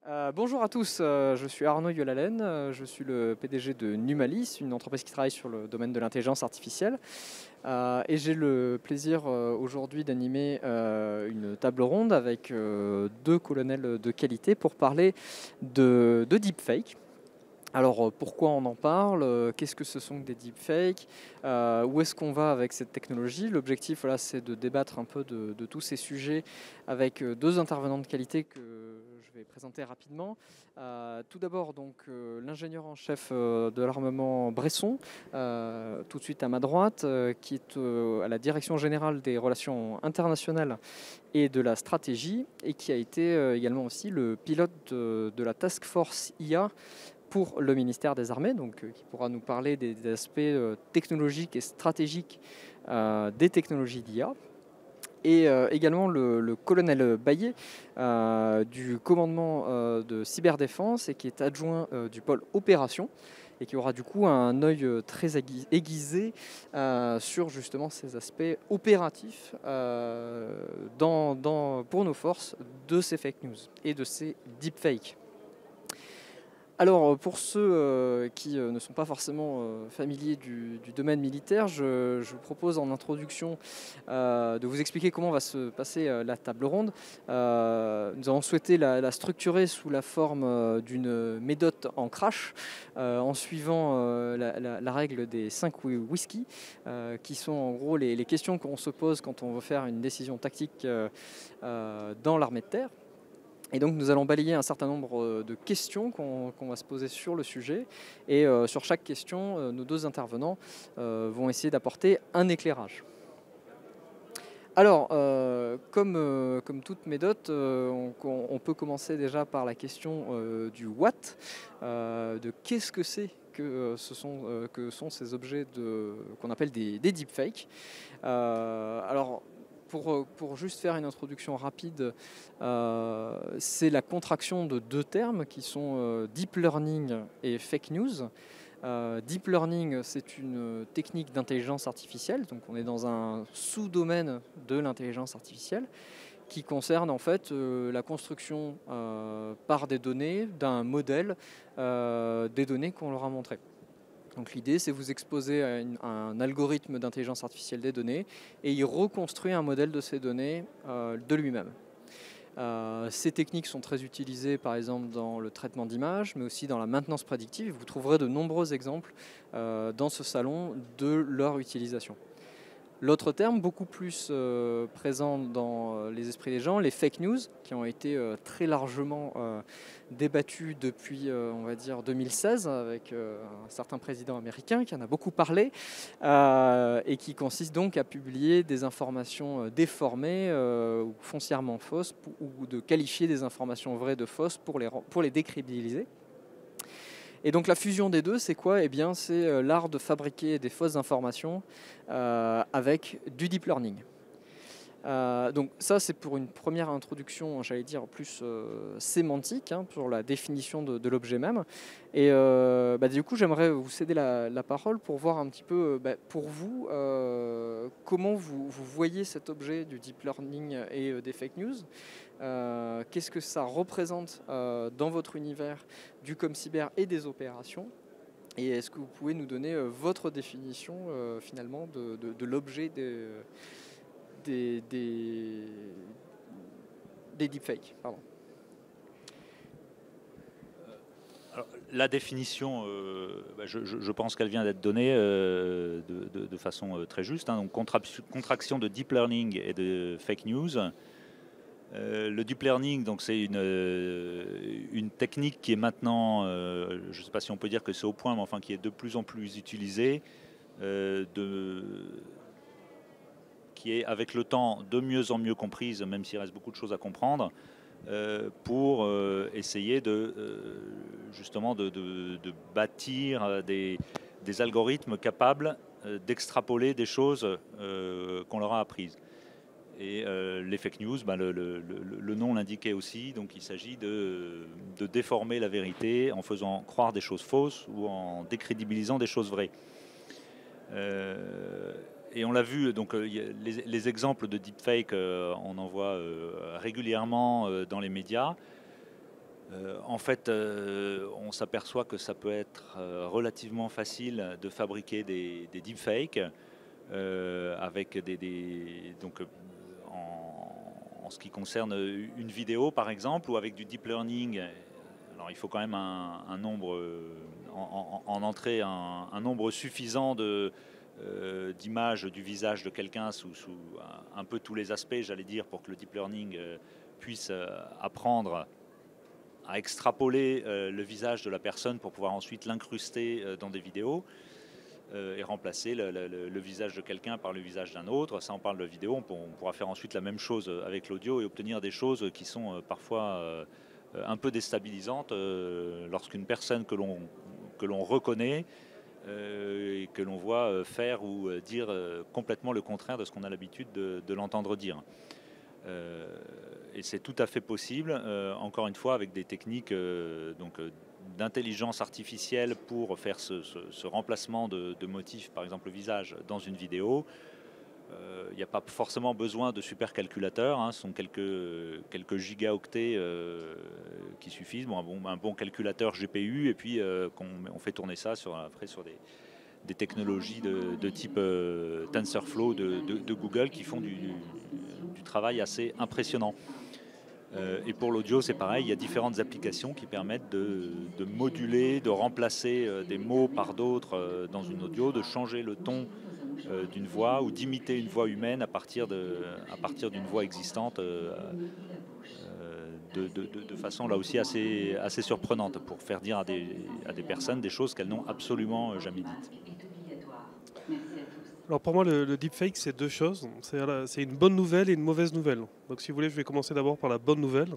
Bonjour à tous, je suis Arnaud Yolalen, je suis le PDG de Numalis, une entreprise qui travaille sur le domaine de l'intelligence artificielle. Et j'ai le plaisir aujourd'hui d'animer une table ronde avec deux colonels de qualité pour parler de deepfake. Alors pourquoi on en parle? Qu'est-ce que ce sont que des deepfakes? Où est-ce qu'on va avec cette technologie? L'objectif, voilà, c'est de débattre un peu de tous ces sujets avec deux intervenants de qualité que je vais présenter rapidement. Tout d'abord, donc l'ingénieur en chef de l'armement Bresson, tout de suite à ma droite, qui est à la direction générale des relations internationales et de la stratégie, et qui a été également aussi le pilote de la task force IA pour le ministère des Armées, donc qui pourra nous parler des aspects technologiques et stratégiques des technologies d'IA. Et également le colonel Baillet du commandement de cyberdéfense et qui est adjoint du pôle opération et qui aura du coup un œil très aiguisé sur justement ces aspects opératifs pour nos forces de ces fake news et de ces deepfakes. Alors, pour ceux qui ne sont pas forcément familiers du domaine militaire, je vous propose en introduction de vous expliquer comment va se passer la table ronde. Nous avons souhaité la structurer sous la forme d'une méthode en crash, en suivant la règle des 5 whisky, qui sont en gros les questions qu'on se pose quand on veut faire une décision tactique dans l'armée de terre. Et donc nous allons balayer un certain nombre de questions qu'on va se poser sur le sujet. Et sur chaque question, nos deux intervenants vont essayer d'apporter un éclairage. Alors, comme toute méthode, on peut commencer déjà par la question du what, de qu'est-ce que c'est que sont ces objets qu'on appelle des deepfakes. Alors, pour juste faire une introduction rapide, c'est la contraction de deux termes qui sont deep learning et fake news. Deep learning, c'est une technique d'intelligence artificielle, donc on est dans un sous-domaine de l'intelligence artificielle qui concerne en fait la construction par des données d'un modèle des données qu'on leur a montrées. Donc l'idée, c'est vous exposer à un algorithme d'intelligence artificielle des données et il reconstruit un modèle de ces données de lui-même. Ces techniques sont très utilisées par exemple dans le traitement d'images, mais aussi dans la maintenance prédictive. Vous trouverez de nombreux exemples dans ce salon de leur utilisation. L'autre terme, beaucoup plus présent dans les esprits des gens, les fake news, qui ont été très largement débattus depuis, on va dire, 2016, avec un certain président américain qui en a beaucoup parlé, et qui consiste donc à publier des informations déformées ou foncièrement fausses, ou de qualifier des informations vraies de fausses pour les décrédibiliser. Et donc la fusion des deux, c'est quoi? Eh bien, c'est l'art de fabriquer des fausses informations avec du deep learning. Donc ça, c'est pour une première introduction, j'allais dire, plus sémantique, hein, pour la définition de l'objet même. Et du coup, j'aimerais vous céder la parole pour voir un petit peu, pour vous, comment vous voyez cet objet du deep learning et des fake news. Qu'est-ce que ça représente dans votre univers du ComCyber et des opérations? Et est-ce que vous pouvez nous donner votre définition finalement de l'objet des deepfakes, pardon. Alors, la définition, je pense qu'elle vient d'être donnée de façon très juste. Hein. Donc, contraction de deep learning et de fake news. Le deep learning, donc c'est une technique qui est maintenant, je ne sais pas si on peut dire que c'est au point, mais enfin qui est de plus en plus utilisée, qui est avec le temps de mieux en mieux comprise, même s'il reste beaucoup de choses à comprendre, pour essayer justement de bâtir des algorithmes capables d'extrapoler des choses qu'on leur a apprises. Et les fake news, le nom l'indiquait aussi, donc il s'agit de déformer la vérité en faisant croire des choses fausses ou en décrédibilisant des choses vraies. Et on l'a vu, donc les exemples de deepfake, on en voit régulièrement dans les médias. En fait, on s'aperçoit que ça peut être relativement facile de fabriquer des deepfakes avec donc en ce qui concerne une vidéo par exemple, ou avec du deep learning. Alors il faut quand même un nombre en entrée, un nombre suffisant d'images du visage de quelqu'un sous un peu tous les aspects, j'allais dire, pour que le deep learning puisse apprendre à extrapoler le visage de la personne pour pouvoir ensuite l'incruster dans des vidéos et remplacer le visage de quelqu'un par le visage d'un autre. Ça, on parle de vidéo. On pourra faire ensuite la même chose avec l'audio et obtenir des choses qui sont parfois un peu déstabilisantes lorsqu'une personne que l'on reconnaît et que l'on voit faire ou dire complètement le contraire de ce qu'on a l'habitude de l'entendre dire. Et c'est tout à fait possible, encore une fois, avec des techniques d'intelligence artificielle pour faire ce remplacement de motifs, par exemple le visage, dans une vidéo. Il n'y a pas forcément besoin de supercalculateurs, hein, ce sont quelques gigaoctets qui suffisent. Bon, un bon calculateur GPU, et puis on fait tourner ça après sur des technologies de type TensorFlow de Google qui font du travail assez impressionnant. Et pour l'audio, c'est pareil, il y a différentes applications qui permettent de moduler, de remplacer des mots par d'autres dans une audio, de changer le ton d'une voix ou d'imiter une voix humaine à partir d'une voix existante de façon là aussi assez surprenante pour faire dire à des personnes des choses qu'elles n'ont absolument jamais dites. Alors pour moi, le deepfake, c'est deux choses. C'est une bonne nouvelle et une mauvaise nouvelle. Donc si vous voulez, je vais commencer d'abord par la bonne nouvelle.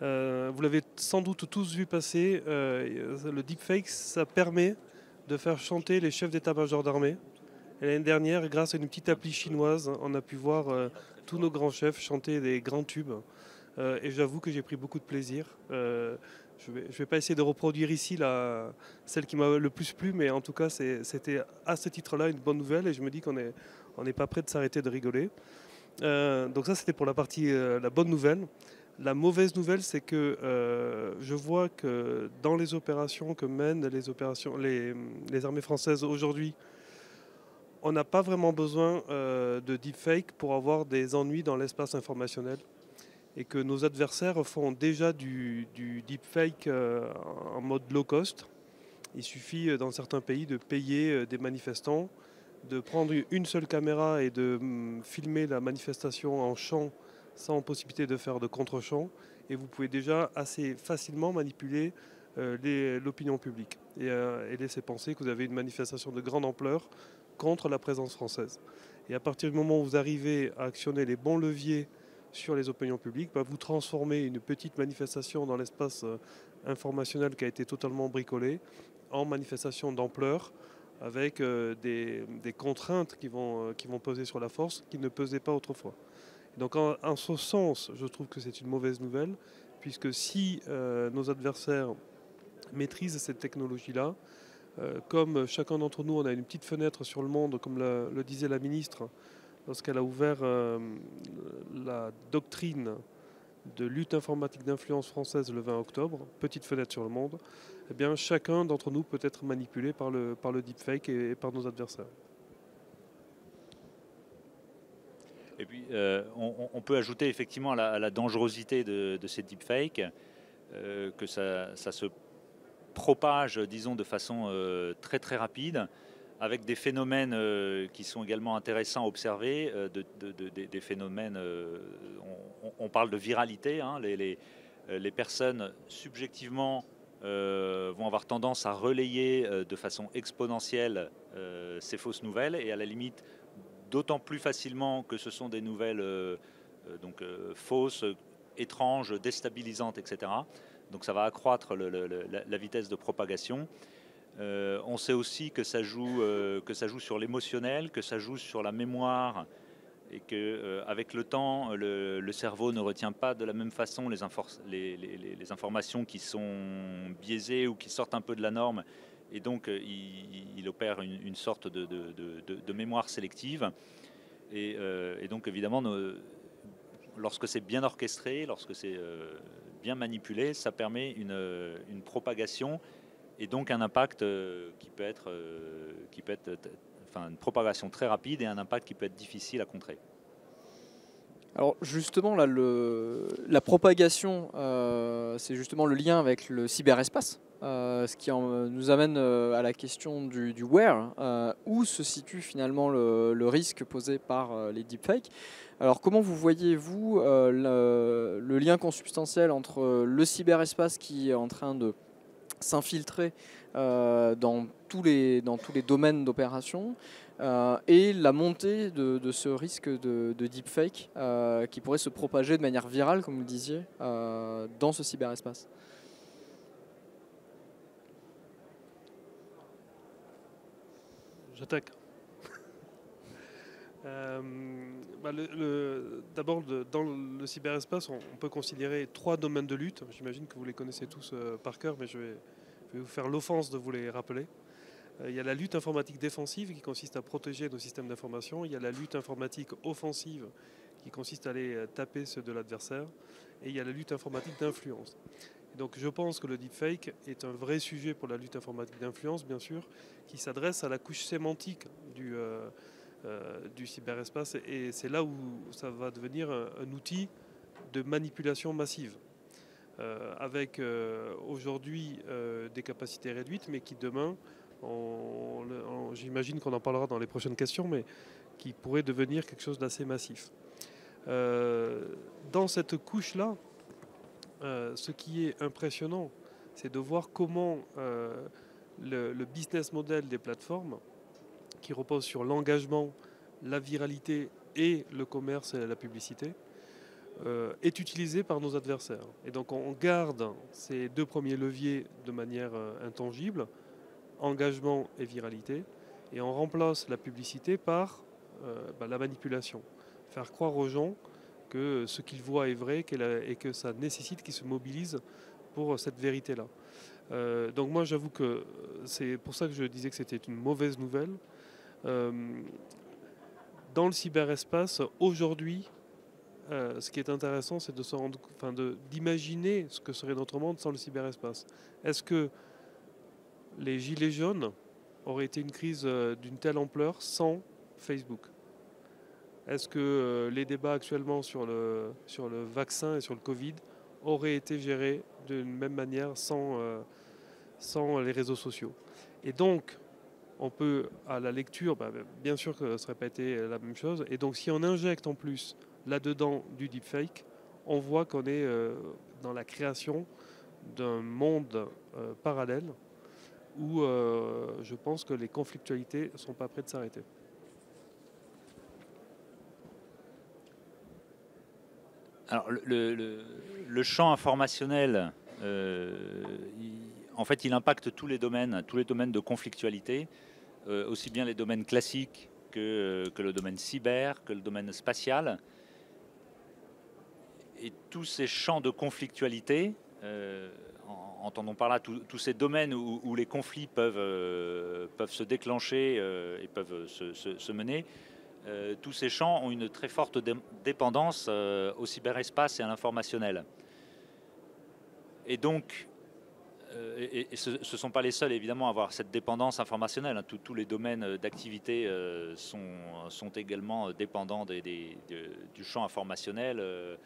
Vous l'avez sans doute tous vu passer. Le deepfake, ça permet de faire chanter les chefs d'état-major d'armée. L'année dernière, grâce à une petite appli chinoise, on a pu voir tous nos grands chefs chanter des grands tubes. Et j'avoue que j'ai pris beaucoup de plaisir. Je ne vais pas essayer de reproduire ici celle qui m'a le plus plu, mais en tout cas, c'était à ce titre-là une bonne nouvelle, et je me dis qu'on n'est pas prêt de s'arrêter de rigoler. Donc ça, c'était pour la partie la bonne nouvelle. La mauvaise nouvelle, c'est que je vois que dans les opérations que mènent les armées françaises aujourd'hui, on n'a pas vraiment besoin de deepfake pour avoir des ennuis dans l'espace informationnel, et que nos adversaires font déjà du deepfake en mode low cost. Il suffit dans certains pays de payer des manifestants, de prendre une seule caméra et de filmer la manifestation en champ sans possibilité de faire de contre-champ, et vous pouvez déjà assez facilement manipuler l'opinion publique et laisser penser que vous avez une manifestation de grande ampleur contre la présence française. Et à partir du moment où vous arrivez à actionner les bons leviers sur les opinions publiques, vous transformez une petite manifestation dans l'espace informationnel qui a été totalement bricolé en manifestation d'ampleur, avec des contraintes qui vont peser sur la force qui ne pesaient pas autrefois. Donc en ce sens, je trouve que c'est une mauvaise nouvelle, puisque si nos adversaires maîtrisent cette technologie-là, comme chacun d'entre nous, on a une petite fenêtre sur le monde, comme le disait la ministre, lorsqu'elle a ouvert la doctrine de lutte informatique d'influence française le 20 octobre, petite fenêtre sur le monde, eh bien chacun d'entre nous peut être manipulé par le deepfake et par nos adversaires. Et puis on peut ajouter effectivement à la dangerosité de ces deepfakes que ça se propage, disons, de façon très très rapide, avec des phénomènes qui sont également intéressants à observer, des phénomènes, on parle de viralité, hein, les personnes subjectivement vont avoir tendance à relayer de façon exponentielle ces fausses nouvelles, et à la limite d'autant plus facilement que ce sont des nouvelles fausses, étranges, déstabilisantes, etc. Donc ça va accroître la vitesse de propagation. On sait aussi que ça joue sur l'émotionnel, que ça joue sur la mémoire, et qu'avec le temps, le cerveau ne retient pas de la même façon les informations qui sont biaisées ou qui sortent un peu de la norme, et donc il opère une sorte de mémoire sélective. Et donc évidemment, lorsque c'est bien orchestré, lorsque c'est bien manipulé, ça permet une propagation et donc un impact qui peut être une propagation très rapide et un impact qui peut être difficile à contrer. Alors justement, là, la propagation, c'est justement le lien avec le cyberespace, ce qui nous amène à la question du where, où se situe finalement le risque posé par les deepfakes. Alors comment vous voyez-vous le lien consubstantiel entre le cyberespace qui est en train de s'infiltrer dans tous les domaines d'opération et la montée de ce risque de deepfake qui pourrait se propager de manière virale, comme vous le disiez, dans ce cyberespace. J'attaque. D'abord, dans le cyberespace, on peut considérer 3 domaines de lutte. J'imagine que vous les connaissez tous par cœur, mais je vais vous faire l'offense de vous les rappeler. Il y a la lutte informatique défensive qui consiste à protéger nos systèmes d'information. Il y a la lutte informatique offensive qui consiste à aller taper ceux de l'adversaire. Et il y a la lutte informatique d'influence. Donc je pense que le deepfake est un vrai sujet pour la lutte informatique d'influence, bien sûr, qui s'adresse à la couche sémantique du cyberespace. Et c'est là où ça va devenir un outil de manipulation massive. Avec aujourd'hui des capacités réduites, mais qui demain, j'imagine qu'on en parlera dans les prochaines questions, mais qui pourrait devenir quelque chose d'assez massif. Dans cette couche-là, ce qui est impressionnant, c'est de voir comment le business model des plateformes, qui repose sur l'engagement, la viralité et le commerce et la publicité, est utilisé par nos adversaires. Et donc on garde ces 2 premiers leviers de manière intangible, engagement et viralité, et on remplace la publicité par la manipulation. Faire croire aux gens que ce qu'ils voient est vrai et que ça nécessite qu'ils se mobilisent pour cette vérité-là. Donc moi j'avoue que c'est pour ça que je disais que c'était une mauvaise nouvelle. Dans le cyberespace, aujourd'hui, ce qui est intéressant, c'est d'imaginer ce que serait notre monde sans le cyberespace. Est-ce que les gilets jaunes auraient été une crise d'une telle ampleur sans Facebook? Est-ce que les débats actuellement sur le vaccin et sur le Covid auraient été gérés d'une même manière sans les réseaux sociaux? Et donc, on peut, à la lecture, bien sûr que ça n'aurait pas été la même chose. Et donc, si on injecte en plus là-dedans du deepfake, on voit qu'on est dans la création d'un monde parallèle où je pense que les conflictualités ne sont pas prêtes de s'arrêter. Alors, le champ informationnel, en fait, il impacte tous les domaines de conflictualité, aussi bien les domaines classiques que le domaine cyber, que le domaine spatial. Et tous ces champs de conflictualité, entendons par là tous ces domaines où les conflits peuvent se déclencher et peuvent se mener, tous ces champs ont une très forte dépendance au cyberespace et à l'informationnel. Et donc, ce ne sont pas les seuls évidemment à avoir cette dépendance informationnelle. Hein. Tous les domaines d'activité sont également dépendants du champ informationnel.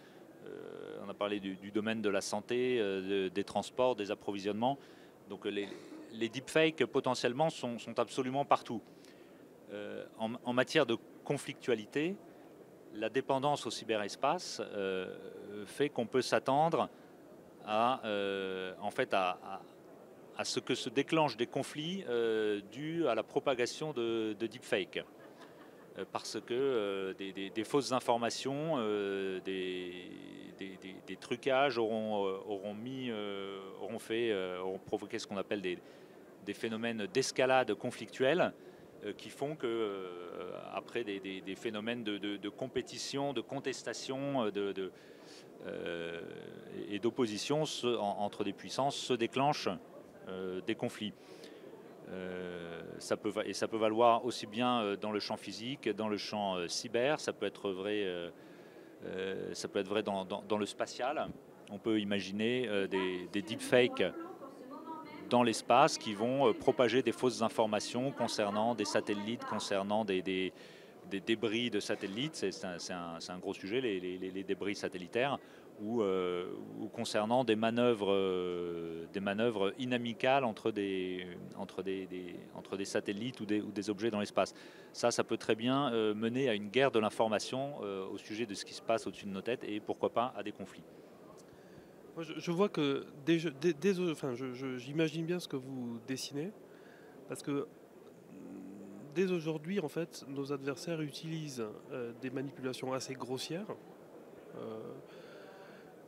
On a parlé du domaine de la santé, des transports, des approvisionnements. Donc les deepfakes potentiellement sont absolument partout. En matière de conflictualité, la dépendance au cyberespace fait qu'on peut s'attendre à ce que se déclenchent des conflits dus à la propagation de deepfakes. Parce que des fausses informations, des trucages auront provoqué ce qu'on appelle des phénomènes d'escalade conflictuelle qui font que après des phénomènes de compétition, de contestation et d'opposition entre des puissances se déclenchent des conflits. Ça peut valoir aussi bien dans le champ physique, dans le champ cyber, ça peut être vrai dans le spatial. On peut imaginer des deepfakes dans l'espace qui vont propager des fausses informations concernant des satellites, concernant des débris de satellites. C'est un gros sujet, les débris satellitaires, ou concernant des manœuvres inamicales entre des satellites ou des objets dans l'espace. Ça peut très bien mener à une guerre de l'information au sujet de ce qui se passe au-dessus de nos têtes et pourquoi pas à des conflits. Moi, je vois que j'imagine bien ce que vous dessinez, parce que dès aujourd'hui, en fait, nos adversaires utilisent des manipulations assez grossières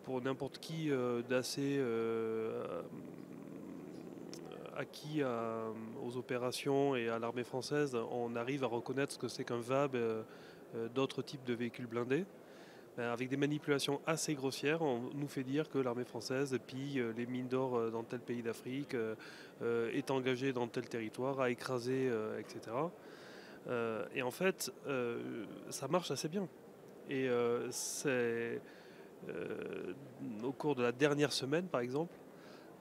pour n'importe qui d'assez acquis aux opérations et à l'armée française. On arrive à reconnaître ce que c'est qu'un VAB, d'autres types de véhicules blindés. Avec des manipulations assez grossières, on nous fait dire que l'armée française pille les mines d'or dans tel pays d'Afrique, est engagée dans tel territoire, a écrasé, etc. Et en fait, ça marche assez bien. Et au cours de la dernière semaine, par exemple,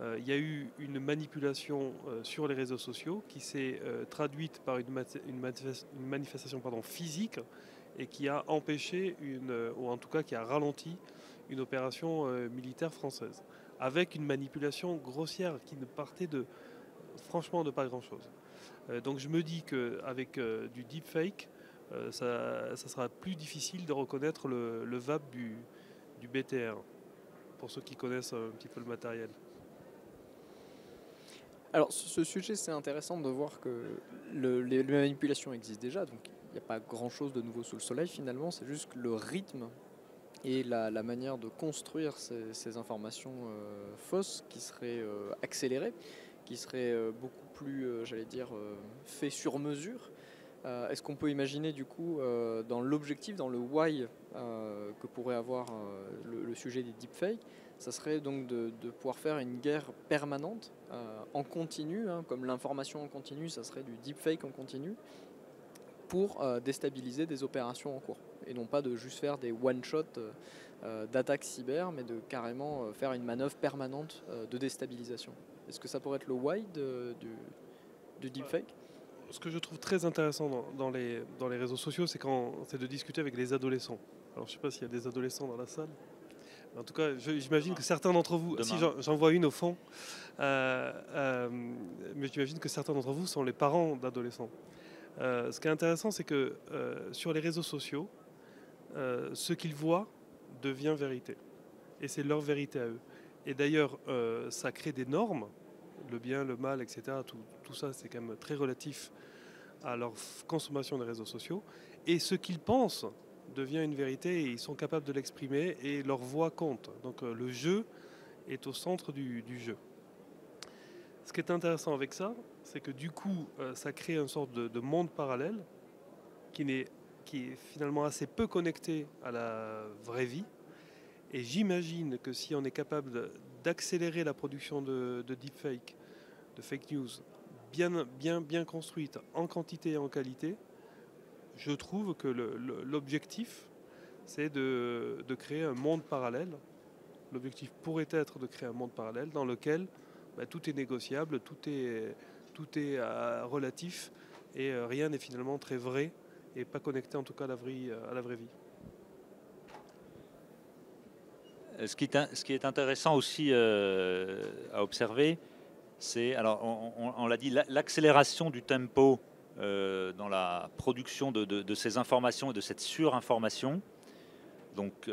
il y a eu une manipulation sur les réseaux sociaux qui s'est traduite par une manifestation physique, et qui a empêché, ou en tout cas qui a ralenti une opération militaire française, avec une manipulation grossière qui ne partait franchement de pas grand-chose. Donc je me dis qu'avec du deepfake, ça sera plus difficile de reconnaître le VAB du BTR, pour ceux qui connaissent un petit peu le matériel. Alors ce sujet, c'est intéressant de voir que les manipulations existent déjà, donc il n'y a pas grand-chose de nouveau sous le soleil finalement, c'est juste que le rythme et la manière de construire ces informations fausses qui seraient accélérées, qui seraient beaucoup plus, j'allais dire, fait sur mesure. Est-ce qu'on peut imaginer du coup dans l'objectif, dans le why que pourrait avoir le sujet des deepfakes, ça serait donc de pouvoir faire une guerre permanente en continu, comme l'information en continu, ça serait du deepfake en continu, pour déstabiliser des opérations en cours. Et non pas de juste faire des one-shots d'attaques cyber, mais de carrément faire une manœuvre permanente de déstabilisation. Est-ce que ça pourrait être le why du deepfake ? Ce que je trouve très intéressant dans les réseaux sociaux, c'est de discuter avec les adolescents. Alors je ne sais pas s'il y a des adolescents dans la salle. En tout cas, j'imagine que certains d'entre vous, si j'en vois une au fond, mais j'imagine que certains d'entre vous sont les parents d'adolescents. Ce qui est intéressant, c'est que sur les réseaux sociaux, ce qu'ils voient devient vérité. Et c'est leur vérité à eux. Et d'ailleurs, ça crée des normes, le bien, le mal, etc. Tout ça, c'est quand même très relatif à leur consommation des réseaux sociaux. Et ce qu'ils pensent devient une vérité et ils sont capables de l'exprimer et leur voix compte. Donc le jeu est au centre du jeu. Ce qui est intéressant avec ça, c'est que du coup, ça crée une sorte de monde parallèle qui est finalement assez peu connecté à la vraie vie. Et j'imagine que si on est capable d'accélérer la production de deepfake, de fake news, bien construite, en quantité et en qualité, je trouve que l'objectif, c'est de créer un monde parallèle. L'objectif pourrait être de créer un monde parallèle dans lequel tout est négociable, tout est relatif, et rien n'est finalement très vrai et pas connecté en tout cas à la vraie vie. Ce qui est intéressant aussi à observer, c'est, alors on l'a dit, l'accélération du tempo dans la production de ces informations et de cette surinformation. Donc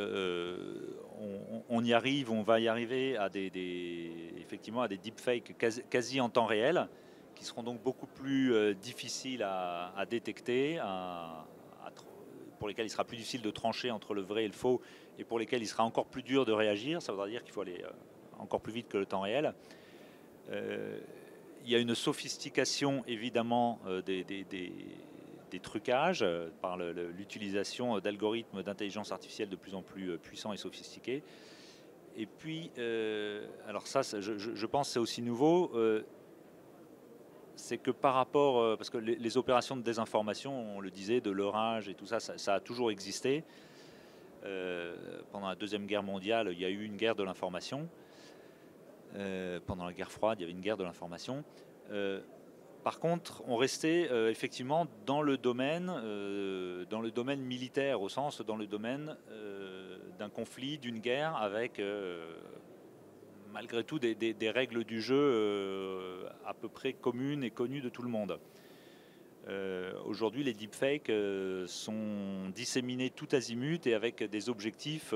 on y arrive, on va y arriver à effectivement à des deepfakes quasi en temps réel, qui seront donc beaucoup plus difficiles à détecter, pour lesquels il sera plus difficile de trancher entre le vrai et le faux, et pour lesquels il sera encore plus dur de réagir. Ça voudra dire qu'il faut aller encore plus vite que le temps réel. Il y a une sophistication évidemment des trucages par l'utilisation d'algorithmes d'intelligence artificielle de plus en plus puissants et sophistiqués. Et puis, alors ça, je pense c'est aussi nouveau, c'est que par rapport, parce que les opérations de désinformation, on le disait, de leurrage et tout ça, ça a toujours existé. Pendant la Deuxième Guerre mondiale, il y a eu une guerre de l'information. Pendant la guerre froide, il y avait une guerre de l'information. Par contre, on restait effectivement dans le domaine militaire, au sens dans le domaine d'un conflit, d'une guerre, avec malgré tout des règles du jeu à peu près communes et connues de tout le monde. Aujourd'hui, les deepfakes sont disséminés tout azimut et avec des objectifs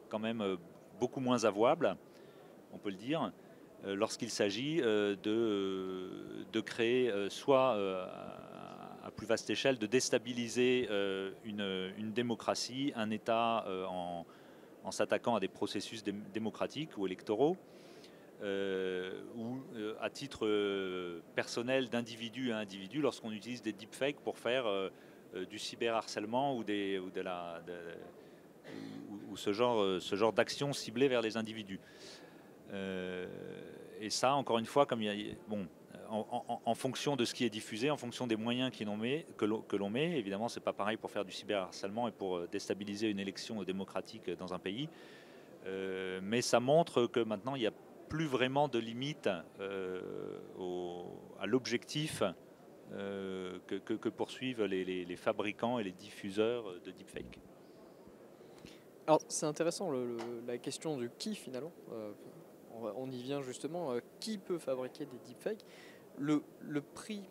quand même beaucoup moins avouables, on peut le dire, lorsqu'il s'agit de créer soit à plus vaste échelle, de déstabiliser une démocratie, un État en s'attaquant à des processus démocratiques ou électoraux, ou à titre personnel d'individu à individu, lorsqu'on utilise des deepfakes pour faire du cyberharcèlement ou ce genre d'actions ciblées vers les individus. Et ça, encore une fois, comme en fonction de ce qui est diffusé, en fonction des moyens que l'on met, évidemment, c'est pas pareil pour faire du cyberharcèlement et pour déstabiliser une élection démocratique dans un pays. Mais ça montre que maintenant, il n'y a plus vraiment de limite à l'objectif que poursuivent les fabricants et les diffuseurs de deepfake. Alors c'est intéressant la question du qui finalement. On y vient justement. Qui peut fabriquer des deepfakes? Le prix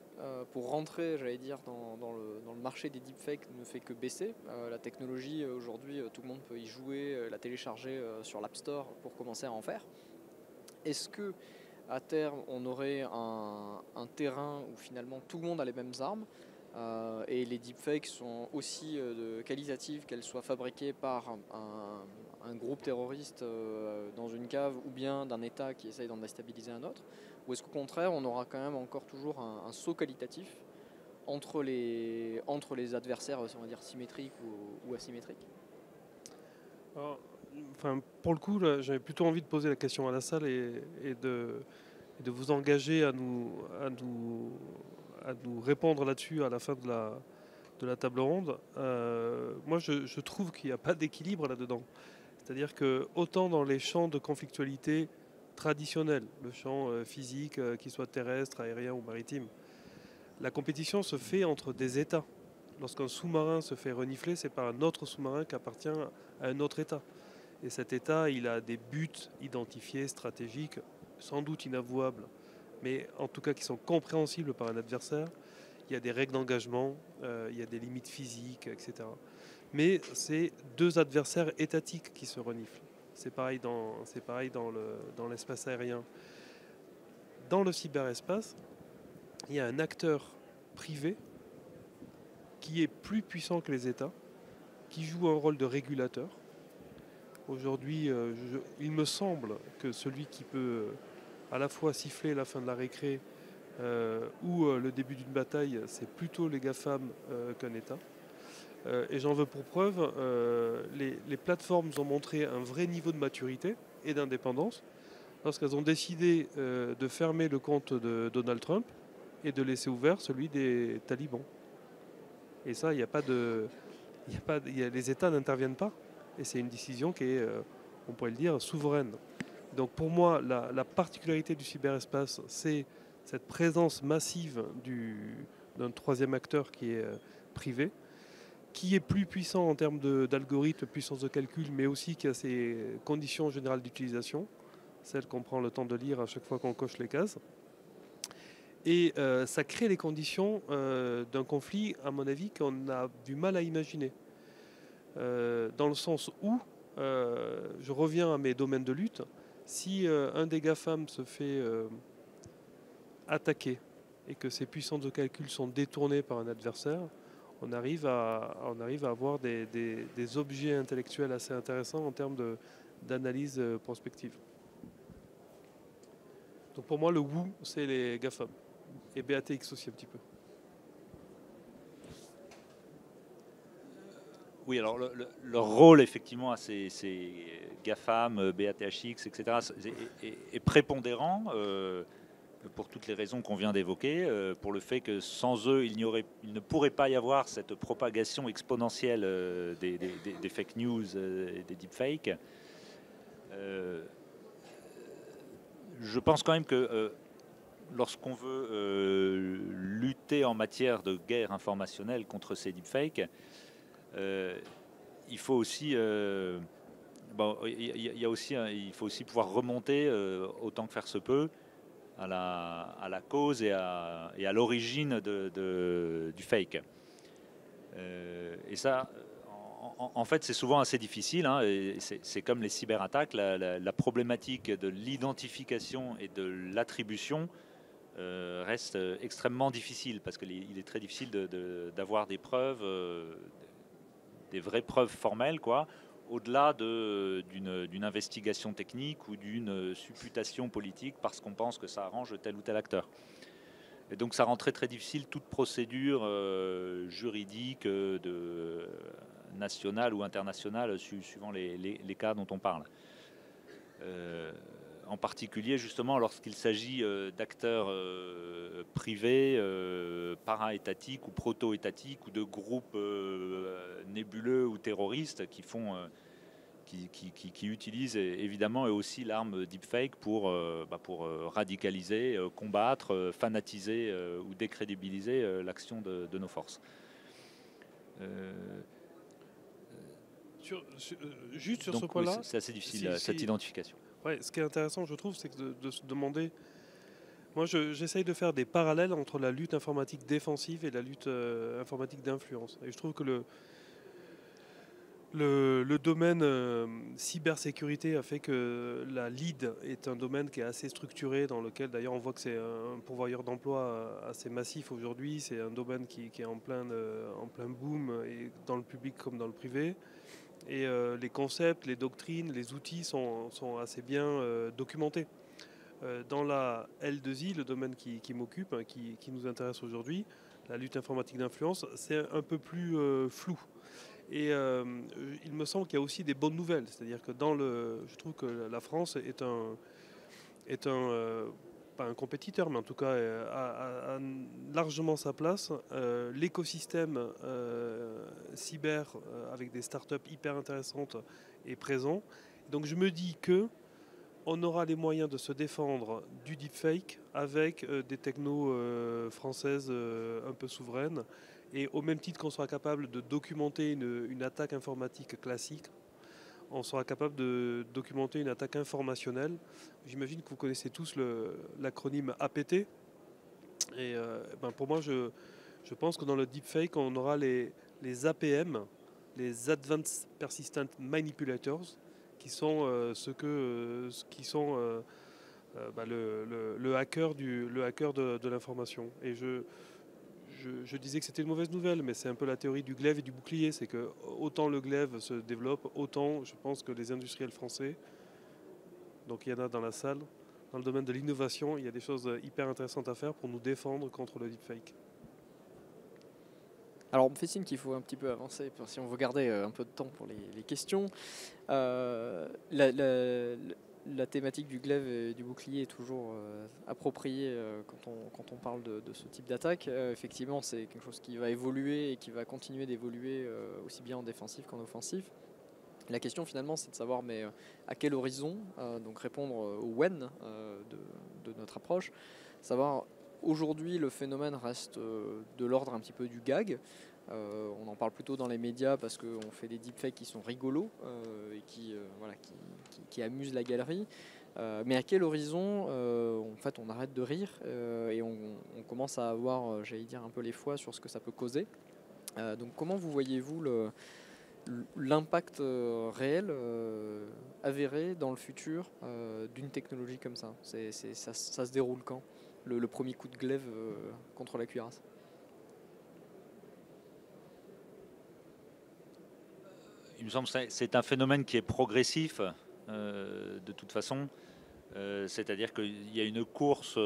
pour rentrer, j'allais dire, dans le marché des deepfakes ne fait que baisser. La technologie aujourd'hui, tout le monde peut y jouer, la télécharger sur l'App Store pour commencer à en faire. Est-ce que à terme on aurait un terrain où finalement tout le monde a les mêmes armes et les deepfakes sont aussi qualitatives, qu'elles soient fabriquées par un groupe terroriste dans une cave ou bien d'un État qui essaye d'en déstabiliser un autre? Ou est-ce qu'au contraire on aura quand même encore toujours un saut qualitatif entre les adversaires, on va dire symétriques ou asymétriques? Alors, pour le coup, j'avais plutôt envie de poser la question à la salle et de vous engager à nous répondre là-dessus à la fin de la table ronde. Moi, je trouve qu'il n'y a pas d'équilibre là-dedans. C'est-à-dire que autant dans les champs de conflictualité traditionnels, le champ physique, qu'il soit terrestre, aérien ou maritime, la compétition se fait entre des États. Lorsqu'un sous-marin se fait renifler, c'est par un autre sous-marin qui appartient à un autre État. Et cet État, il a des buts identifiés, stratégiques, sans doute inavouables, mais en tout cas qui sont compréhensibles par un adversaire. Il y a des règles d'engagement, il y a des limites physiques, etc. Mais c'est deux adversaires étatiques qui se reniflent. C'est pareil dans l'espace aérien. Dans le cyberespace, il y a un acteur privé qui est plus puissant que les États, qui joue un rôle de régulateur. Aujourd'hui, il me semble que celui qui peut à la fois siffler la fin de la récré ou le début d'une bataille, c'est plutôt les GAFAM qu'un État. Et j'en veux pour preuve, les plateformes ont montré un vrai niveau de maturité et d'indépendance lorsqu'elles ont décidé de fermer le compte de Donald Trump et de laisser ouvert celui des talibans. Et ça, les États n'interviennent pas. Et c'est une décision qui est, on pourrait le dire, souveraine. Donc pour moi, la particularité du cyberespace, c'est cette présence massive d'un troisième acteur qui est privé, qui est plus puissant en termes d'algorithmes, puissance de calcul, mais aussi qui a ses conditions générales d'utilisation, celles qu'on prend le temps de lire à chaque fois qu'on coche les cases. Et ça crée les conditions d'un conflit, à mon avis, qu'on a du mal à imaginer. Dans le sens où, je reviens à mes domaines de lutte, si un des GAFAM se fait attaquer et que ses puissances de calcul sont détournées par un adversaire, on arrive à avoir des objets intellectuels assez intéressants en termes d'analyse prospective. Donc pour moi, le WOO, c'est les GAFAM. Et BATX aussi un petit peu. Oui, alors leur rôle effectivement à ces GAFAM, BATHX, etc. est prépondérant. pour toutes les raisons qu'on vient d'évoquer, pour le fait que sans eux, il ne pourrait pas y avoir cette propagation exponentielle des fake news et des deepfakes. Je pense quand même que lorsqu'on veut lutter en matière de guerre informationnelle contre ces deepfakes, il faut aussi, il faut aussi pouvoir remonter autant que faire se peut à la cause et à l'origine du fake. Et ça, en fait, c'est souvent assez difficile. Hein, et c'est comme les cyberattaques, la problématique de l'identification et de l'attribution reste extrêmement difficile parce qu'il est très difficile d'avoir des preuves, des vraies preuves formelles, quoi, au-delà d'une investigation technique ou d'une supputation politique parce qu'on pense que ça arrange tel ou tel acteur. Et donc ça rend très très difficile toute procédure juridique nationale ou internationale suivant les cas dont on parle. En particulier justement lorsqu'il s'agit d'acteurs privés, para-étatiques ou proto-étatiques ou de groupes nébuleux ou terroristes qui utilisent évidemment eux aussi l'arme deepfake pour radicaliser, combattre, fanatiser ou décrédibiliser l'action de nos forces. Juste sur donc, ce point-là, oui, c'est assez difficile cette identification. Ouais, ce qui est intéressant, je trouve, c'est de se demander. Moi, j'essaye de faire des parallèles entre la lutte informatique défensive et la lutte informatique d'influence. Et je trouve que le domaine cybersécurité a fait que la lead est un domaine qui est assez structuré, dans lequel d'ailleurs on voit que c'est un pourvoyeur d'emploi assez massif aujourd'hui. C'est un domaine qui est en plein boom, et dans le public comme dans le privé. Et les concepts, les doctrines, les outils sont assez bien documentés. Dans la L2I, le domaine qui m'occupe, qui nous intéresse aujourd'hui, la lutte informatique d'influence, c'est un peu plus flou. Et il me semble qu'il y a aussi des bonnes nouvelles. C'est-à-dire que je trouve que la France est pas un compétiteur, mais en tout cas a largement sa place. L'écosystème cyber avec des startups hyper intéressantes est présent. Donc je me dis que on aura les moyens de se défendre du deepfake avec des technos françaises un peu souveraines. Et au même titre qu'on sera capable de documenter une attaque informatique classique, on sera capable de documenter une attaque informationnelle. J'imagine que vous connaissez tous l'acronyme APT. Et pour moi, je pense que dans le deepfake, on aura les APM, les Advanced Persistent Manipulators, qui sont le hacker de l'information. Et je disais que c'était une mauvaise nouvelle, mais c'est un peu la théorie du glaive et du bouclier. C'est que autant le glaive se développe, autant je pense que les industriels français, donc il y en a dans la salle, dans le domaine de l'innovation, il y a des choses hyper intéressantes à faire pour nous défendre contre le deepfake. Alors on me fait signe qu'il faut un petit peu avancer si on veut garder un peu de temps pour les questions. La thématique du glaive et du bouclier est toujours appropriée quand on parle de ce type d'attaque. Effectivement, c'est quelque chose qui va évoluer et qui va continuer d'évoluer aussi bien en défensif qu'en offensif. La question finalement, c'est de savoir à quel horizon, donc répondre au when de notre approche, savoir aujourd'hui le phénomène reste de l'ordre un petit peu du gag. On en parle plutôt dans les médias parce qu'on fait des deepfakes qui sont rigolos et qui amusent la galerie. Mais à quel horizon en fait, on arrête de rire et on commence à avoir, j'allais dire, un peu les foies sur ce que ça peut causer. Donc comment vous voyez-vous l'impact réel avéré dans le futur d'une technologie comme ça? Ça se déroule quand, le premier coup de glaive contre la cuirasse? Il me semble que c'est un phénomène qui est progressif de toute façon. C'est-à-dire qu'il y a une course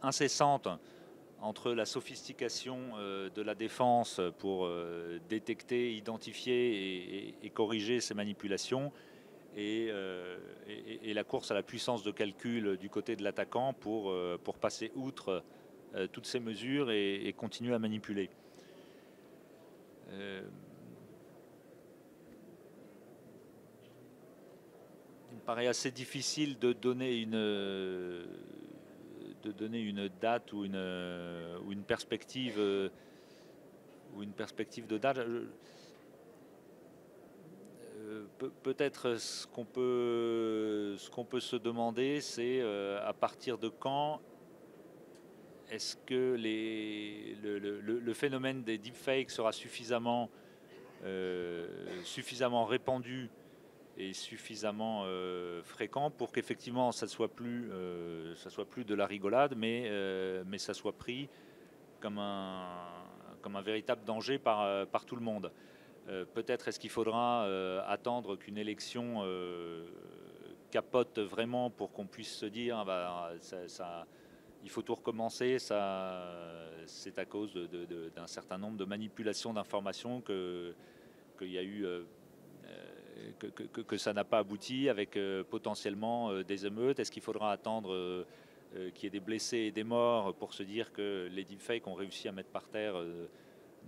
incessante entre la sophistication de la défense pour détecter, identifier et corriger ces manipulations et la course à la puissance de calcul du côté de l'attaquant pour passer outre toutes ces mesures et continuer à manipuler. Il me paraît assez difficile de donner une date ou une perspective de date. Peut-être ce qu'on peut se demander, c'est à partir de quand est-ce que le phénomène des deepfakes sera suffisamment répandu et suffisamment fréquent pour qu'effectivement ça soit plus de la rigolade, mais ça soit pris comme un véritable danger par tout le monde. Peut-être est-ce qu'il faudra attendre qu'une élection capote vraiment pour qu'on puisse se dire il faut tout recommencer. C'est à cause d'un certain nombre de manipulations d'informations qu'il y a eu que ça n'a pas abouti, avec potentiellement des émeutes. Est-ce qu'il faudra attendre qu'il y ait des blessés et des morts pour se dire que les deepfakes ont réussi à mettre par terre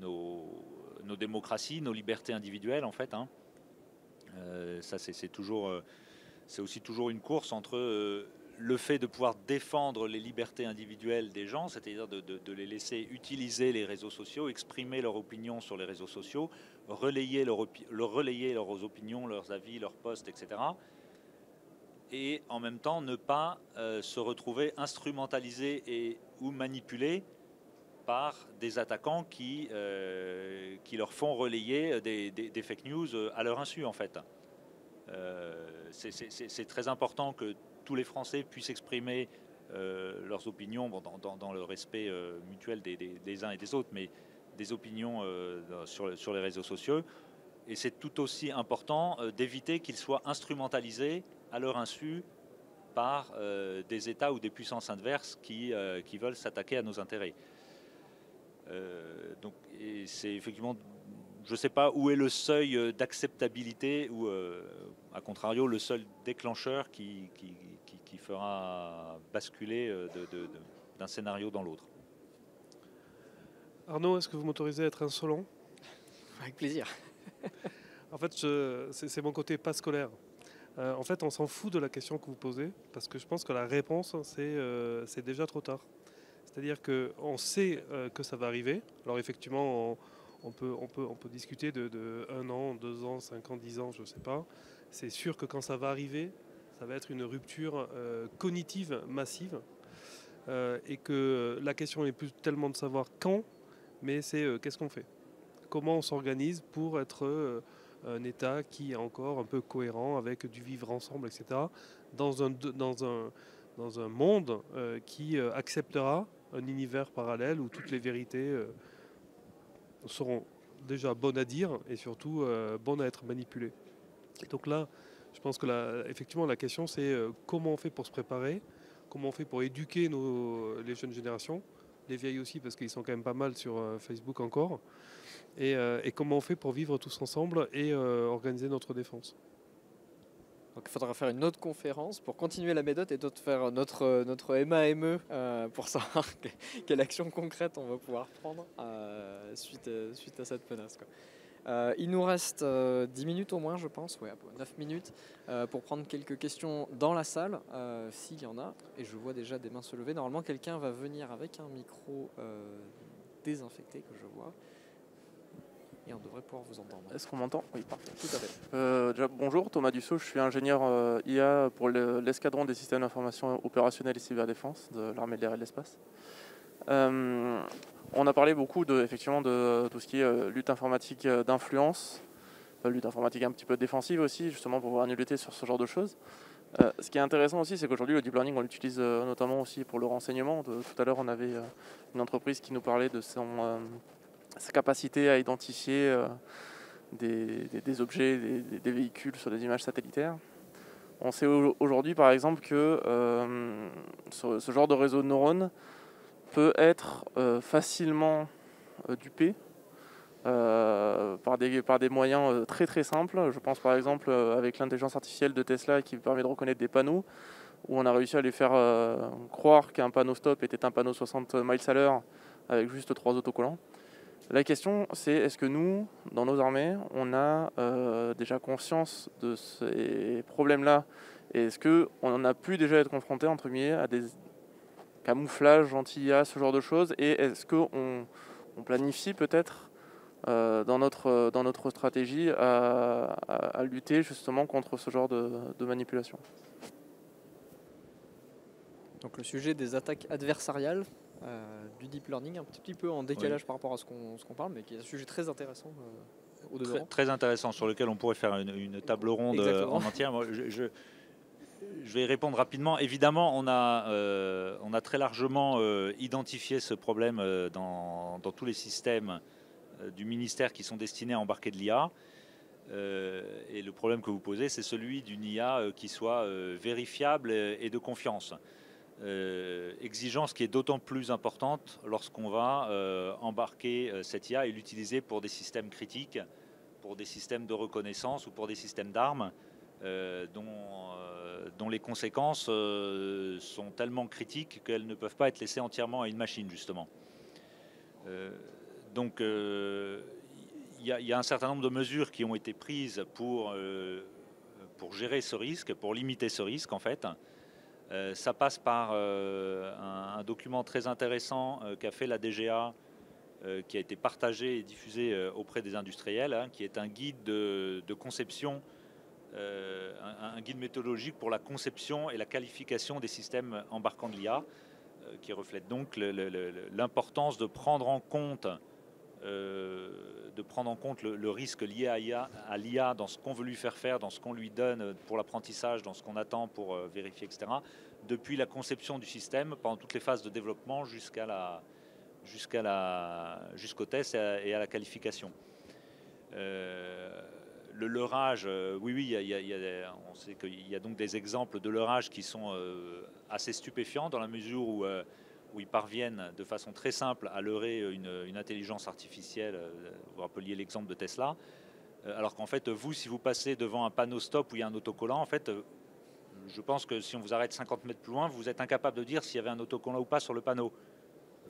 nos démocraties, nos libertés individuelles, en fait, hein. Ça, c'est aussi toujours une course entre le fait de pouvoir défendre les libertés individuelles des gens, c'est-à-dire de les laisser utiliser les réseaux sociaux, exprimer leur opinion sur les réseaux sociaux, relayer leurs opinions, leurs avis, leurs posts, etc. Et en même temps ne pas se retrouver instrumentalisés ou manipulés par des attaquants qui leur font relayer des fake news à leur insu, en fait. C'est très important que tous les Français puissent exprimer leurs opinions, dans le respect mutuel des uns et des autres, mais des opinions sur les réseaux sociaux. Et c'est tout aussi important d'éviter qu'ils soient instrumentalisés à leur insu par des États ou des puissances adverses qui veulent s'attaquer à nos intérêts. Donc, c'est effectivement, je ne sais pas où est le seuil d'acceptabilité ou, à contrario, le seul déclencheur qui fera basculer d'un scénario dans l'autre. Arnaud, est-ce que vous m'autorisez à être insolent? Avec plaisir. En fait, c'est mon côté pas scolaire. En fait, on s'en fout de la question que vous posez, parce que je pense que la réponse, c'est déjà trop tard. C'est-à-dire qu'on sait que ça va arriver. Alors effectivement, on peut discuter de 1 an, 2 ans, 5 ans, 10 ans, je ne sais pas. C'est sûr que quand ça va arriver, ça va être une rupture cognitive massive. Et que la question n'est plus tellement de savoir quand, mais c'est qu'est-ce qu'on fait. Comment on s'organise pour être un État qui est encore un peu cohérent avec du vivre ensemble, etc. Dans un monde qui acceptera un univers parallèle où toutes les vérités seront déjà bonnes à dire et surtout bonnes à être manipulées. Donc là, je pense que effectivement la question c'est comment on fait pour se préparer, comment on fait pour éduquer les jeunes générations, les vieilles aussi parce qu'ils sont quand même pas mal sur Facebook encore, et comment on fait pour vivre tous ensemble et organiser notre défense. Donc il faudra faire une autre conférence pour continuer la méthode et d'autres faire notre MAME pour savoir quelle action concrète on va pouvoir prendre suite à cette menace, quoi. Il nous reste 10 minutes au moins, je pense, 9 minutes, pour prendre quelques questions dans la salle, s'il y en a. Et je vois déjà des mains se lever. Normalement, quelqu'un va venir avec un micro désinfecté que je vois. Et on devrait pouvoir vous entendre. Est-ce qu'on m'entend? Oui, parfait. Tout à fait. Déjà, bonjour, Thomas Dussault, je suis ingénieur IA pour l'escadron des systèmes d'information opérationnels et cyberdéfense de l'armée de l'air et de l'espace. On a parlé beaucoup effectivement de tout ce qui est lutte informatique d'influence, lutte informatique un petit peu défensive aussi, justement pour pouvoir lutter sur ce genre de choses. Ce qui est intéressant aussi, c'est qu'aujourd'hui le deep learning, on l'utilise notamment aussi pour le renseignement. Tout à l'heure, on avait une entreprise qui nous parlait de sa capacité à identifier des objets, des véhicules sur des images satellitaires. On sait aujourd'hui par exemple que ce genre de réseau de neurones peut être facilement dupé par des moyens très très simples. Je pense par exemple avec l'intelligence artificielle de Tesla qui permet de reconnaître des panneaux, où on a réussi à les faire croire qu'un panneau stop était un panneau 60 miles à l'heure avec juste 3 autocollants. La question, c'est est-ce que nous, dans nos armées, on a déjà conscience de ces problèmes-là, et est-ce qu'on a pu déjà être confronté entre guillemets à des camouflages anti-IA, ce genre de choses, et est-ce qu'on planifie peut-être dans notre stratégie à lutter justement contre ce genre de manipulation. Donc le sujet des attaques adversariales, du deep learning, un petit peu en décalage par rapport à ce qu'on parle, mais qui est un sujet très intéressant au demeurant. Très intéressant, sur lequel on pourrait faire une table ronde en entière. Moi, je vais y répondre rapidement. Évidemment, on a très largement identifié ce problème dans tous les systèmes du ministère qui sont destinés à embarquer de l'IA. Et le problème que vous posez, c'est celui d'une IA qui soit vérifiable et de confiance. Exigence qui est d'autant plus importante lorsqu'on va embarquer cette IA et l'utiliser pour des systèmes critiques, pour des systèmes de reconnaissance ou pour des systèmes d'armes dont les conséquences sont tellement critiques qu'elles ne peuvent pas être laissées entièrement à une machine, justement. Donc il y a un certain nombre de mesures qui ont été prises pour gérer ce risque, pour limiter ce risque en fait. Ça passe par un document très intéressant qu'a fait la DGA, qui a été partagé et diffusé auprès des industriels, qui est un guide de conception, un guide méthodologique pour la conception et la qualification des systèmes embarquant de l'IA, qui reflète donc l'importance de prendre en compte le risque lié à l'IA dans ce qu'on veut lui faire, dans ce qu'on lui donne pour l'apprentissage, dans ce qu'on attend pour vérifier, etc. Depuis la conception du système, pendant toutes les phases de développement jusqu'au test et à la qualification. Le leurrage, oui, on sait qu'il y a donc des exemples de leurrage qui sont assez stupéfiants dans la mesure où ils parviennent de façon très simple à leurrer une intelligence artificielle. Vous rappeliez l'exemple de Tesla. Alors qu'en fait, vous, si vous passez devant un panneau stop où il y a un autocollant, en fait, je pense que si on vous arrête 50 mètres plus loin, vous êtes incapable de dire s'il y avait un autocollant ou pas sur le panneau.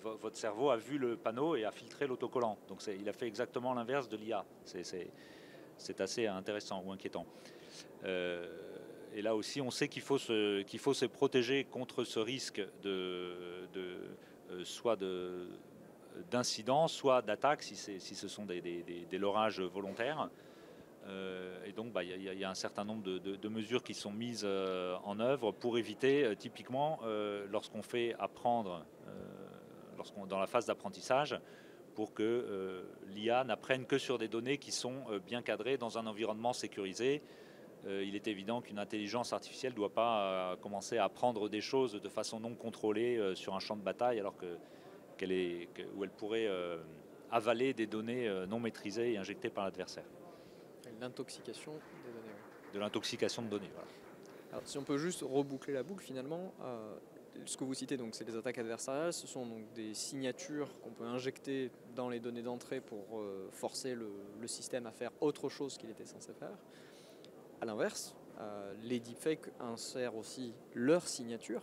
Votre cerveau a vu le panneau et a filtré l'autocollant. Donc il a fait exactement l'inverse de l'IA. C'est assez intéressant ou inquiétant. Et là aussi, on sait qu'il faut se protéger contre ce risque soit d'incidents, soit d'attaques, si ce sont des leurrages volontaires. Et donc, il y a un certain nombre de mesures qui sont mises en œuvre pour éviter, typiquement, lorsqu'on fait apprendre, dans la phase d'apprentissage, pour que l'IA n'apprenne que sur des données qui sont bien cadrées dans un environnement sécurisé. Il est évident qu'une intelligence artificielle ne doit pas commencer à apprendre des choses de façon non contrôlée sur un champ de bataille, alors où elle pourrait avaler des données non maîtrisées et injectées par l'adversaire. L'intoxication des données. De l'intoxication de données, voilà. Alors, si on peut juste reboucler la boucle, finalement, ce que vous citez, donc, c'est des attaques adversariales. Ce sont donc des signatures qu'on peut injecter dans les données d'entrée pour forcer le système à faire autre chose qu'il était censé faire. À l'inverse, les deepfakes insèrent aussi leur signature,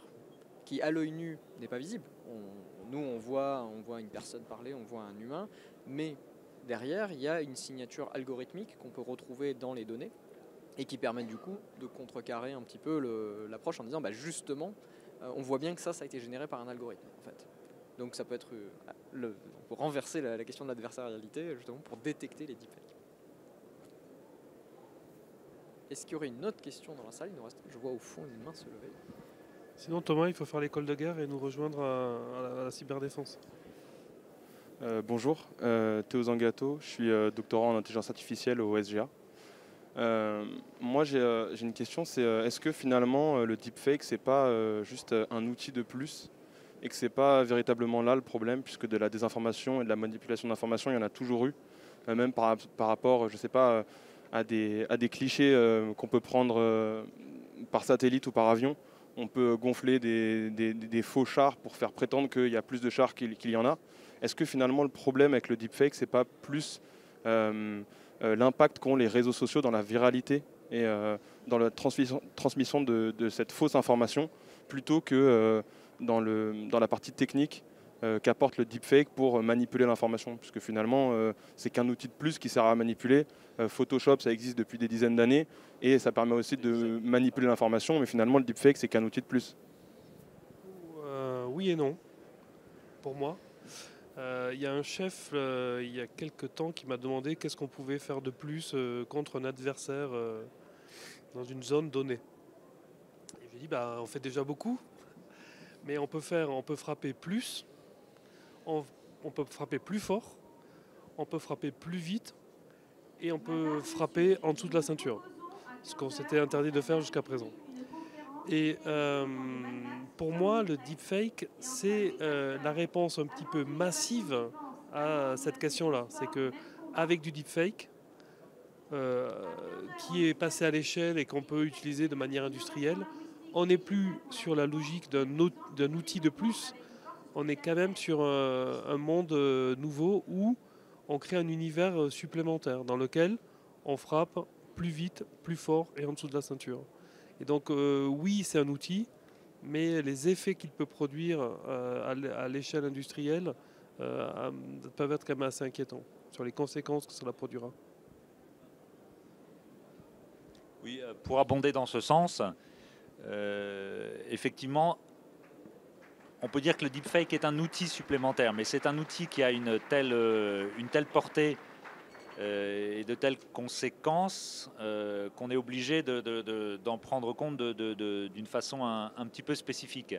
qui à l'œil nu n'est pas visible. Nous, on voit une personne parler, on voit un humain, mais derrière, il y a une signature algorithmique qu'on peut retrouver dans les données et qui permet du coup de contrecarrer un petit peu l'approche en disant justement, on voit bien que ça a été généré par un algorithme en fait. Donc ça peut être on peut renverser la question de l'adversarialité justement pour détecter les deepfakes. Est-ce qu'il y aurait une autre question dans la salle? Je vois au fond une main se lever. Sinon Thomas, il faut faire l'école de guerre et nous rejoindre à la cyberdéfense. Bonjour, Théo Zangato, je suis doctorant en intelligence artificielle au SGA. Moi j'ai une question, c'est est-ce que finalement le deepfake c'est pas juste un outil de plus et que c'est pas véritablement là le problème, puisque de la désinformation et de la manipulation d'informations il y en a toujours eu, même par rapport, je sais pas, à des clichés qu'on peut prendre par satellite ou par avion. On peut gonfler des faux chars pour faire prétendre qu'il y a plus de chars qu'il y en a. Est-ce que finalement le problème avec le deepfake c'est pas plus l'impact qu'ont les réseaux sociaux dans la viralité et dans la transmission de cette fausse information, plutôt que dans la partie technique qu'apporte le deepfake pour manipuler l'information, puisque finalement c'est qu'un outil de plus qui sert à manipuler. Photoshop, ça existe depuis des dizaines d'années et ça permet aussi de manipuler l'information, mais finalement le deepfake c'est qu'un outil de plus. Oui et non, pour moi. Il y a un chef il y a quelques temps qui m'a demandé qu'est-ce qu'on pouvait faire de plus contre un adversaire dans une zone donnée. Et j'ai dit bah, on fait déjà beaucoup, mais on peut frapper plus, on peut frapper plus fort, on peut frapper plus vite et on peut frapper en dessous de la ceinture, ce qu'on s'était interdit de faire jusqu'à présent. Et pour moi, le deepfake, c'est la réponse un petit peu massive à cette question-là. C'est qu'avec du deepfake, qui est passé à l'échelle et qu'on peut utiliser de manière industrielle, on n'est plus sur la logique d'un outil de plus, on est quand même sur un monde nouveau où on crée un univers supplémentaire dans lequel on frappe plus vite, plus fort et en dessous de la ceinture. Et donc oui, c'est un outil, mais les effets qu'il peut produire à l'échelle industrielle peuvent être quand même assez inquiétants sur les conséquences que cela produira. Oui, pour abonder dans ce sens, effectivement, on peut dire que le deepfake est un outil supplémentaire, mais c'est un outil qui a une telle portée et de telles conséquences qu'on est obligé d'en prendre compte d'une façon un petit peu spécifique.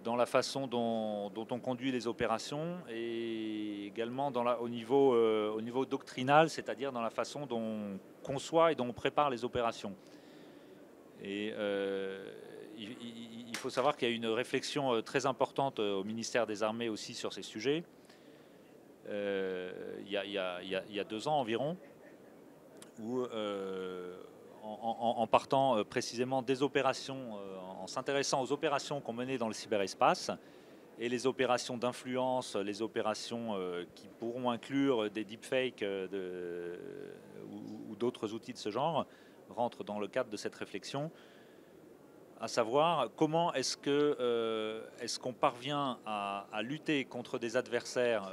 Dans la façon dont on conduit les opérations et également au niveau doctrinal, c'est-à-dire dans la façon dont on conçoit et dont on prépare les opérations. Et il faut savoir qu'il y a une réflexion très importante au ministère des Armées aussi sur ces sujets. Il y a 2 ans environ, où en partant précisément des opérations, en s'intéressant aux opérations qu'on menait dans le cyberespace et les opérations d'influence, les opérations qui pourront inclure des deepfakes ou d'autres outils de ce genre, rentrent dans le cadre de cette réflexion, à savoir comment est-ce qu'on parvient à lutter contre des adversaires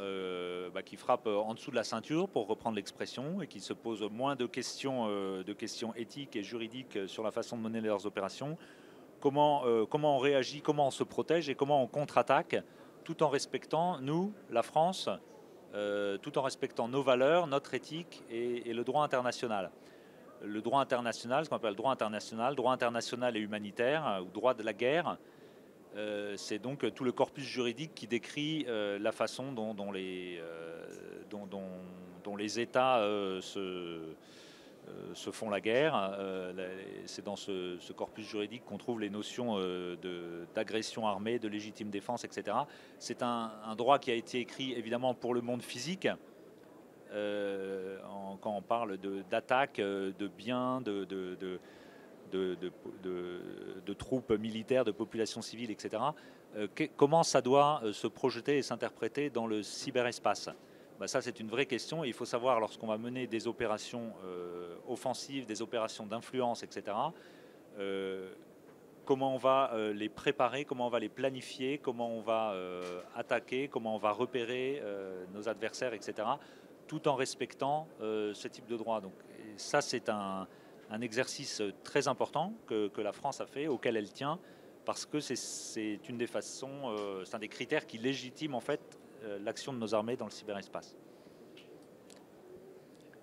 qui frappent en dessous de la ceinture, pour reprendre l'expression, et qui se posent moins de questions éthiques et juridiques sur la façon de mener leurs opérations. Comment on réagit, comment on se protège et comment on contre-attaque, tout en respectant, nous, la France, tout en respectant nos valeurs, notre éthique et le droit international. Le droit international, ce qu'on appelle droit international et humanitaire, ou droit de la guerre, c'est donc tout le corpus juridique qui décrit la façon dont les États se font la guerre. C'est dans ce corpus juridique qu'on trouve les notions d'agression armée, de légitime défense, etc. C'est un droit qui a été écrit évidemment pour le monde physique, quand on parle d'attaque de biens, de troupes militaires, de populations civiles, etc. Comment ça doit se projeter et s'interpréter dans le cyberespace? Ça, c'est une vraie question. Et il faut savoir, lorsqu'on va mener des opérations offensives, des opérations d'influence, etc., comment on va les préparer, comment on va les planifier, comment on va attaquer, comment on va repérer nos adversaires, etc., tout en respectant ce type de droit. Donc, ça, c'est un exercice très important que la France a fait, auquel elle tient, parce que c'est une des façons, c'est un des critères qui légitiment en fait l'action de nos armées dans le cyberespace.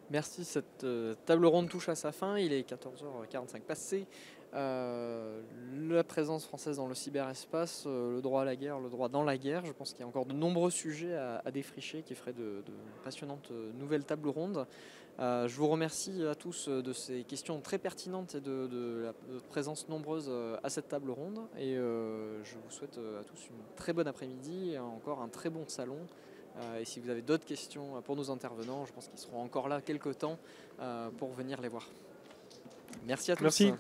Merci, cette table ronde touche à sa fin, il est 14h45 passé. La présence française dans le cyberespace, le droit à la guerre, le droit dans la guerre, je pense qu'il y a encore de nombreux sujets à défricher qui feraient de passionnantes nouvelles tables rondes. Je vous remercie à tous de ces questions très pertinentes et de la présence nombreuse à cette table ronde, et je vous souhaite à tous une très bonne après-midi et encore un très bon salon. Et si vous avez d'autres questions pour nos intervenants, je pense qu'ils seront encore là quelques temps pour venir les voir. Merci à tous. Merci.